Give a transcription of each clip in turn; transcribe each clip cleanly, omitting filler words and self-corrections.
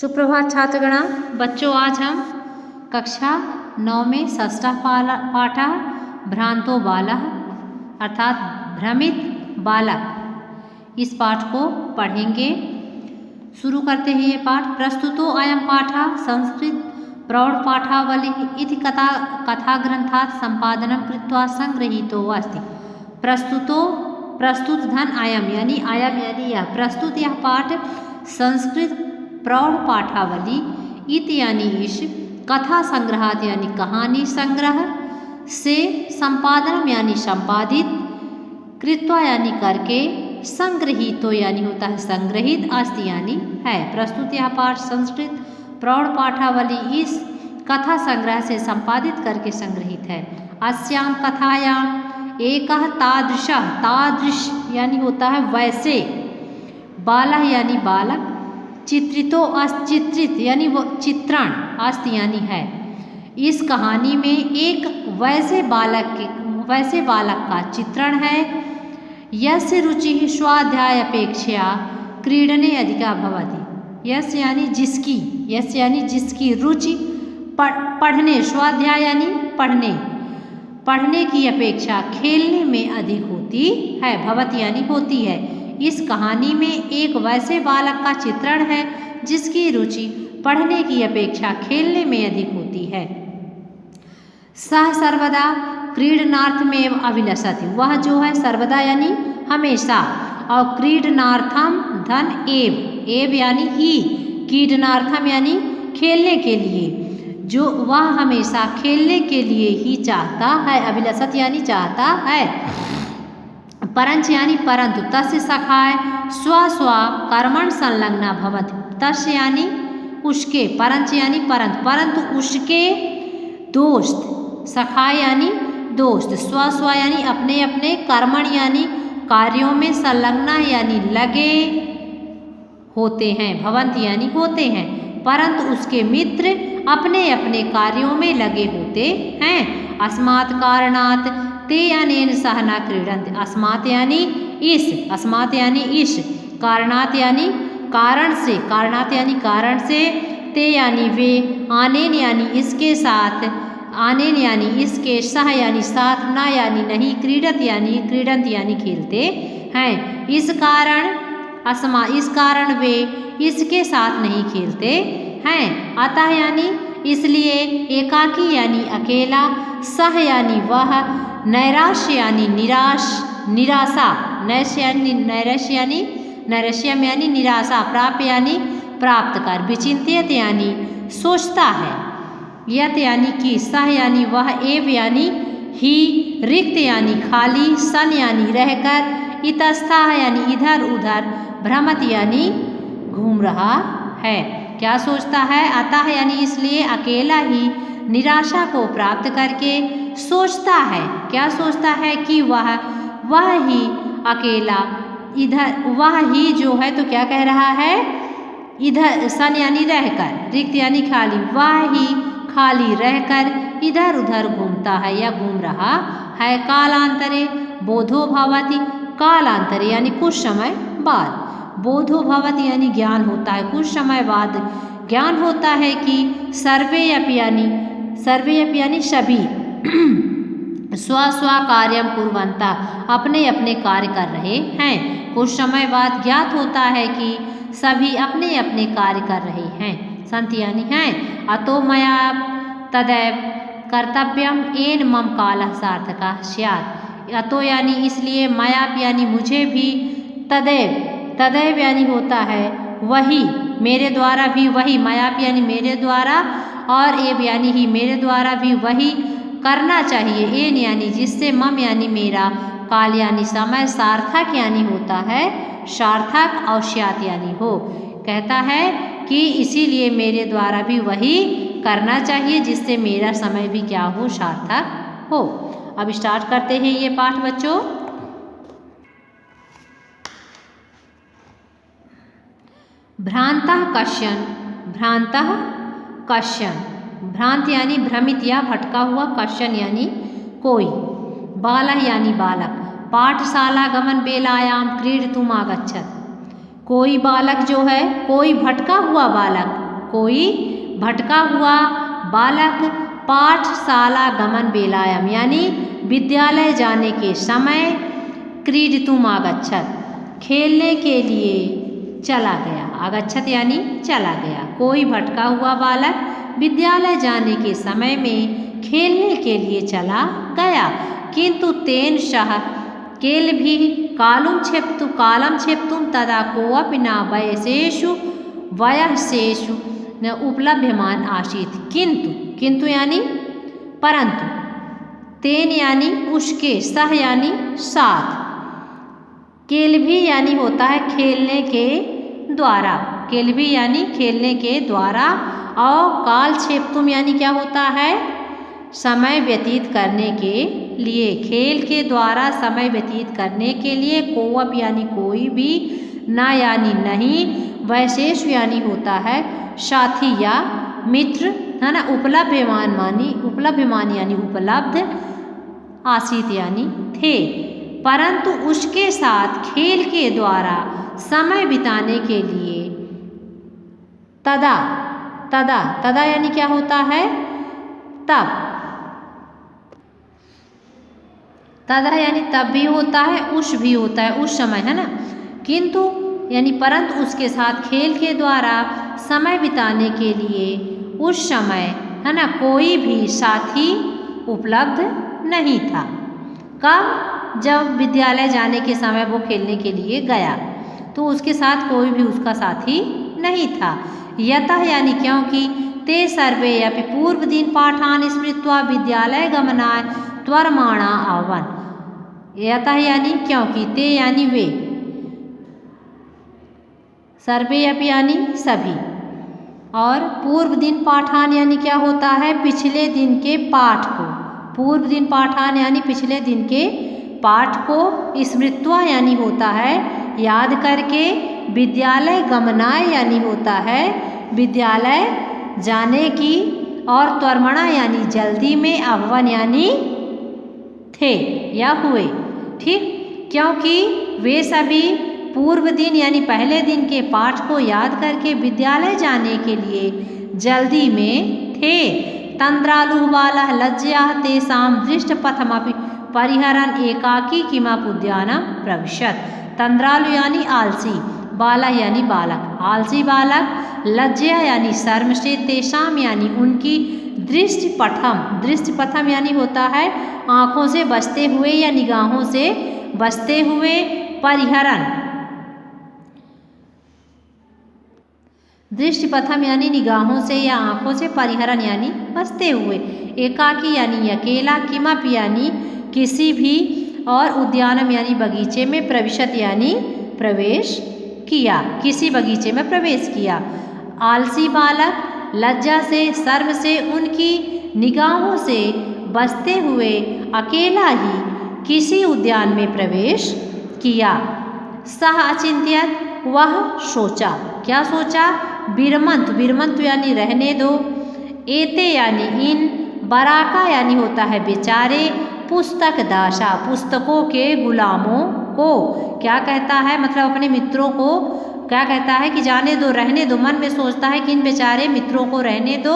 सुप्रभात छात्रगणा। बच्चों, आज हम कक्षा 9 में षष्ठः पाठ भ्रांतो बालः अर्थात भ्रमित बालक, इस पाठ को पढ़ेंगे। शुरू करते हैं ये पाठ। प्रस्तुतो अयं पाठः संस्कृत प्रौढपाठावली इति कथाग्रन्थात् सम्पादनं कृत्वा संगृहीतो अस्ति। प्रस्तुत धन अयम यानी यह प्रस्तुत यह पाठ संस्कृत प्रौढ़ पाठावली इति यानी इस कथा संग्रहात यानी कहानी संग्रह से संपादन यानी संपादित कृत्वा यानी करके संग्रहीतो यानी होता है संग्रहित अस्ति यानी है। प्रस्तुत यह पाठ संस्कृत प्रौढ़ पाठावली इस कथा संग्रह से संपादित करके संग्रहित है। अस्याम कथायाम एकः तादृश यानी होता है वैसे, बालः यानी बालक, चित्रितो चित्रित यानी वो चित्रण, अस्ति यानी है। इस कहानी में एक वैसे बालक का चित्रण है। यस्य रुचिः स्वाध्याय अपेक्षया क्रीडने अधिका भवति। यस्य यानी जिसकी रुचि पढ़ने, स्वाध्याय यानी पढ़ने की अपेक्षा खेलने में अधिक होती है। भवति यानी होती है। इस कहानी में एक वैसे बालक का चित्रण है जिसकी रुचि पढ़ने की अपेक्षा खेलने में अधिक होती है। सह सर्वदा क्रीडनार्थमेव अभिलषति। वह जो है सर्वदा यानी हमेशा, और क्रीडनार्थम धन एव यानी ही, क्रीडनार्थम यानी खेलने के लिए, जो वह हमेशा खेलने के लिए ही चाहता है। अभिलषति यानी चाहता है। परंच यानी परंतु, तस्य सखाय स्व कर्मण संलग्ना भवति। तस्य यानी उसके, परंच यानी परंतु उसके दोस्त, सखाय यानी दोस्त, स्व यानी अपने कर्मण यानी कार्यों में संलग्ना यानी लगे होते हैं, भवन्ति यानी होते हैं, परंतु उसके मित्र अपने कार्यों में लगे होते हैं। अस्मात् कारणात् ते अनेन सह न क्रीडन्ति। अस्मात् यानी इस, कारणात् यानी कारण से, ते यानी वे, आनेन यानी इसके साथ, आनेन यानी इसके, सह यानी साथ, न यानी नहीं, क्रीडत यानी क्रीडन्त यानी खेलते हैं। इस कारण वे इसके साथ नहीं खेलते हैं। अतः यानी इसलिए, एकाकी यानी अकेला, सह यानी वह, नैराश्य यानी निराशा, नैराश्यम यानी निराशा, प्राप्य यानी प्राप्त कर, विचिंतित यानी सोचता है, यत यानी कि, सह यानी वह, एव यानी ही, रिक्त यानी खाली, सन यानी रहकर, इतस्तः यानी इधर उधर, भ्रमत यानी घूम रहा है, क्या सोचता है। अतः यानी इसलिए अकेला ही निराशा को प्राप्त करके सोचता है, क्या सोचता है कि वह ही अकेला इधर, वह ही जो है तो क्या कह रहा है, इधर, सन यानी रहकर, रिक्त यानी खाली, वह ही खाली रहकर इधर उधर घूमता है या घूम रहा है। कालांतरे बोधो भवति। कालांतरे यानी कुछ समय बाद, बोधो भवति यानी ज्ञान होता है, कुछ समय बाद ज्ञान होता है कि सर्वे अपि यानी सभी, स्व कार्यम कुर्वन्ता, अपने कार्य कर रहे हैं। कुछ समय बाद ज्ञात होता है कि सभी अपने कार्य कर रहे हैं, सन्ति यानी हैं। अतो मया तदैव कर्तव्यम येन मम कालः सार्थकः स्यात्। अतो यानी इसलिए, मया यानी मुझे भी, तदैव यानी होता है वही, मेरे द्वारा भी वही, मयाप यानी मेरे द्वारा, और एव यानी ही मेरे द्वारा भी वही करना चाहिए। एन यानी जिससे, मम यानी मेरा, काल यानी समय, सार्थक यानी होता है सार्थक, और स्यात् यानी हो, कहता है कि इसीलिए मेरे द्वारा भी वही करना चाहिए जिससे मेरा समय भी क्या हो, सार्थक हो। अब स्टार्ट करते हैं ये पाठ बच्चों। भ्रांतः कश्चन, भ्रांत यानी भ्रमित या भटका हुआ, कश्चन यानी कोई, बालः यानी बालक, पाठशाला गमन बेलायाम क्रीडितुम् आगच्छत्। कोई बालक जो है, कोई भटका हुआ बालक कोई भटका हुआ बालक पाठशाला गमन बेलायाम यानी विद्यालय जाने के समय क्रीडितुम आगच्छत खेलने के लिए चला गया। आगच्छत यानी चला गया। कोई भटका हुआ बालक विद्यालय जाने के समय में खेलने के लिए चला गया। किंतु तेन सह केल भी कालम क्षेप्तुम तदा कोऽपि न वयसेषु वयस्सेषु न उपलभ्यमान आसीत्। किंतु यानी परंतु, तेन यानी उसके, सह यानी साथ, केल भी यानी होता है खेलने के द्वारा, केल भी यानी खेलने के द्वारा, और कालक्षेप्तुम यानी क्या होता है, समय व्यतीत करने के लिए, खेल के द्वारा समय व्यतीत करने के लिए, कोअप यानी कोई भी, ना यानी नहीं, वैशेष यानी होता है साथी या मित्र, है ना, उपलभ्यमान यानी उपलब्ध, आसीत यानी थे, परंतु उसके साथ खेल के द्वारा समय बिताने के लिए तदा यानी क्या होता है, तब, तदा यानी तब भी होता है, उस भी होता है, उस समय, है ना। किंतु यानी परंतु उसके साथ खेल के द्वारा समय बिताने के लिए उस समय, है ना, कोई भी साथी उपलब्ध नहीं था। कब? जब विद्यालय जाने के समय वो खेलने के लिए गया तो उसके साथ कोई भी उसका साथी नहीं था। यतः यानी क्योंकि ते सर्वे अपि पूर्व दिन पाठान स्मृत्वा विद्यालय गमनाय त्वरमाणा आवन। यतः यानी क्योंकि, ते यानी वे, सर्वे अपि यानी सभी, और पूर्व दिन पाठान यानी क्या होता है, पिछले दिन के पाठ को, पूर्व दिन पाठान यानी पिछले दिन के पाठ को, स्मृत्वा यानी होता है याद करके, विद्यालय गमनाय यानी होता है विद्यालय जाने की, और त्वरमणा यानी जल्दी में, आह्वन यानी थे या हुए। ठीक, क्योंकि वे सभी पूर्व दिन यानी पहले दिन के पाठ को याद करके विद्यालय जाने के लिए जल्दी में थे। तंद्रालु बालः लज्जया तेषां दृष्टपथमपि परिहरन् एकाकी किमपुद्यानं प्रविशत्। तंद्रालु यानी आलसी, बालः यानी बालक, आलसी बालक, लज्जया यानी शर्म से, तेषाम यानी उनकी, दृष्टिपथम यानी होता है आँखों से बचते हुए या निगाहों से बचते हुए, परिहरन, दृष्टिपथम यानी निगाहों से या आँखों से, परिहरन यानी बचते हुए, एकाकी यानी अकेला, किमपि यानी किसी भी, और उद्यानम यानी बगीचे में, प्रविशत यानी प्रवेश किया, किसी बगीचे में प्रवेश किया। आलसी बालक लज्जा से, शर्म से, उनकी निगाहों से बचते हुए अकेला ही किसी उद्यान में प्रवेश किया। सह अचिंत्यत, वह सोचा, क्या सोचा, विरमंत यानी रहने दो, एते यानी इन, बराका यानी होता है बेचारे, पुस्तक दासा पुस्तकों के गुलामों को, क्या कहता है, मतलब अपने मित्रों को क्या कहता है कि जाने दो, रहने दो, मन में सोचता है कि इन बेचारे मित्रों को रहने दो,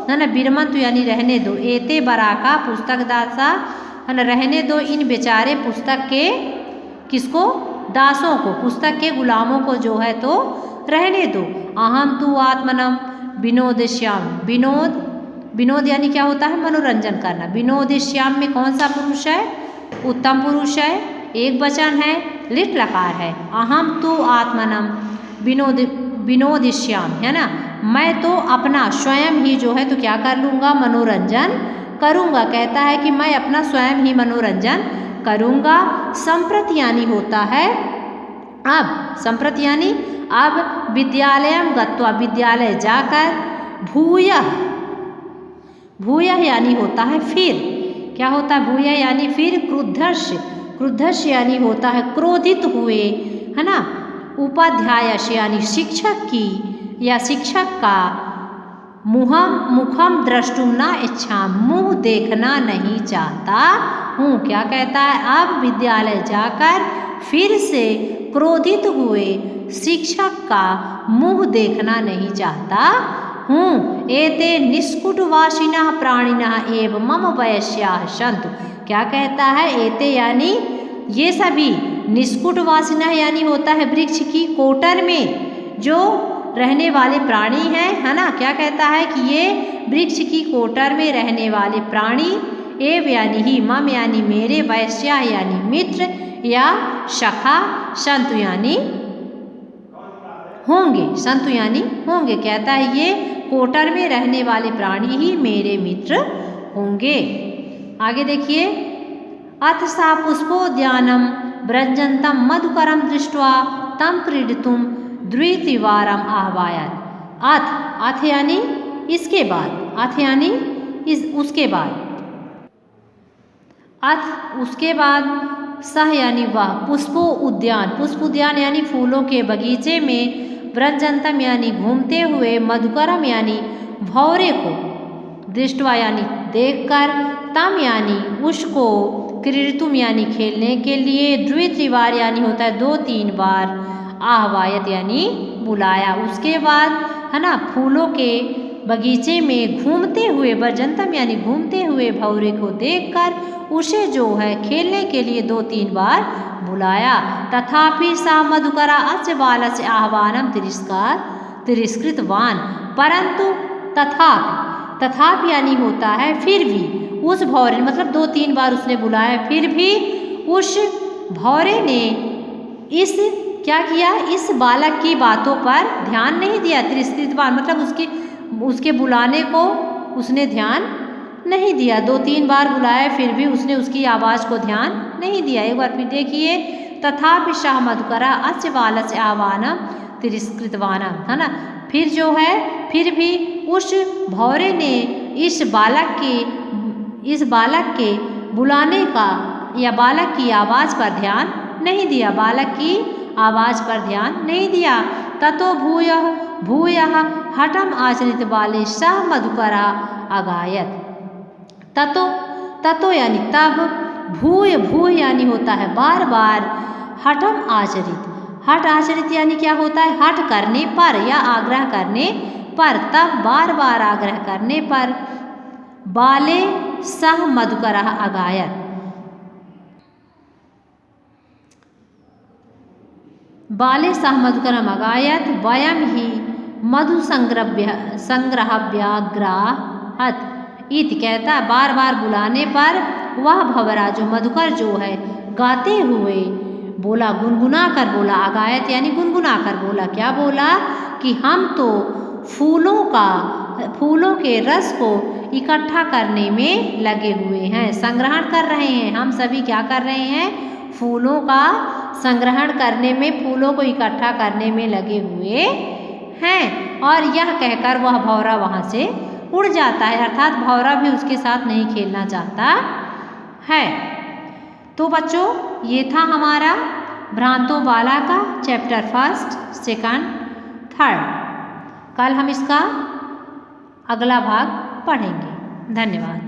है ना, विरमंत यानी रहने दो, एते बराका पुस्तक दासा, है ना, रहने दो इन बेचारे पुस्तक के, किसको, दासों को, पुस्तक के गुलामों को जो है तो रहने दो। अहम तु आत्मनम विनोदश्याम, विनोद यानी क्या होता है, मनोरंजन करना, विनोदश्याम में कौन सा पुरुष है, उत्तम पुरुष है, एक वचन है, लिट लकार है। अहम तु आत्मनम विनोदश्याम, है ना, मैं तो अपना स्वयं ही जो है तो क्या कर लूँगा, मनोरंजन करूँगा, कहता है कि मैं अपना स्वयं ही मनोरंजन करूँगा। संप्रति यानी होता है अब, संप्रति यानी अब, विद्यालयम गत्वा विद्यालय जाकर, भूयः यानी होता है फिर, क्या होता है, भूयः यानी फिर, क्रुद्धस्य यानी होता है क्रोधित हुए, है ना, उपाध्यायस्य यानी शिक्षक की या शिक्षक का, मुखम द्रष्टुम न इच्छा, मुँह देखना नहीं चाहता हूँ, क्या कहता है, अब विद्यालय जाकर फिर से क्रोधित हुए शिक्षक का मुँह देखना नहीं चाहता हूँ। एते निष्कुटवासिनः प्राणिनः एव मम वयस्याः सन्तु। क्या कहता है? एते यानी ये सभी, निष्कुटवासिनः यानी होता है वृक्ष की कोटर में जो रहने वाले प्राणी हैं, है ना। क्या कहता है कि ये वृक्ष की कोटर में रहने वाले प्राणी, एव यानी ही, मम यानी मेरे, वैश्या यानी मित्र या सखा, संतु यानी होंगे, संतु यानी होंगे। कहता है ये कोटर में रहने वाले प्राणी ही मेरे मित्र होंगे। आगे देखिए, अथ सा पुष्पोद्यानम व्रजंतम मधुकरम दृष्ट्वा तम क्रीडितुम द्वित्रिवारम आह्वयात। अथ यानी इसके बाद, अथ यानी उसके बाद, अथ उसके बाद, सह यानी वह, पुष्पो उद्यान, पुष्प उद्यान यानी फूलों के बगीचे में, व्रजंतम यानी घूमते हुए, मधुकरम यानी भौरे को, दृष्टवा यानी देखकर, तम यानी उसको, क्रीडितुम यानी खेलने के लिए, द्वित्रिवार यानी होता है 2-3 बार, आह्वायत यानी बुलाया। उसके बाद, है ना, फूलों के बगीचे में घूमते हुए, व्रजंतम यानी घूमते हुए, भौरे को देखकर उसे जो है खेलने के लिए 2-3 बार बुलाया। तथापि सा मधुकरा अस्य बालस्य आह्वानम तिरस्कृतवान। परंतु तथापि यानी होता है फिर भी, उस भौरे, मतलब 2-3 बार उसने बुलाया, फिर भी उस भौरे ने इस क्या किया, इस बालक की बातों पर ध्यान नहीं दिया। तिरस्कृतवान मतलब उसके बुलाने को उसने ध्यान नहीं दिया। 2-3 बार बुलाया, फिर भी उसने उसकी आवाज़ को ध्यान नहीं दिया। एक बार फिर देखिए, तथापि सः मधुकरा अस्य बालस्य आह्वानम तिरस्कृतवान, है ना। फिर जो है, फिर भी उस भौरे ने इस बालक के बुलाने का या बालक की आवाज़ पर ध्यान नहीं दिया, बालक की आवाज़ पर ध्यान नहीं दिया। ततो भूयः हठम आचरित बाले सः मधुकरा अगायत। ततो यानी तब, भूय यानी होता है बार बार, हठम आचरित, हठ आचरित यानी क्या होता है, हठ करने पर या आग्रह करने पर, तब बार बार आग्रह करने पर, बाले सह मधुकरा अगायत, बाले सह मधुकरम अगायत, वयम ही मधु संग्रहव्याग्राहत इति। कहता है बार बार बुलाने पर वह भंवरा जो मधुकर जो है गाते हुए बोला, गुनगुना कर बोला, अगायत यानी गुनगुना कर बोला। क्या बोला कि हम तो फूलों के रस को इकट्ठा करने में लगे हुए हैं, संग्रहण कर रहे हैं। हम सभी क्या कर रहे हैं, फूलों का संग्रहण करने में, फूलों को इकट्ठा करने में लगे हुए हैं। और यह कहकर वह भंवरा वहाँ से उड़ जाता है, अर्थात भंवरा भी उसके साथ नहीं खेलना चाहता है। तो बच्चों, ये था हमारा भ्रांतों वाला का चैप्टर 1, 2, 3। कल हम इसका अगला भाग पढ़ेंगे। धन्यवाद।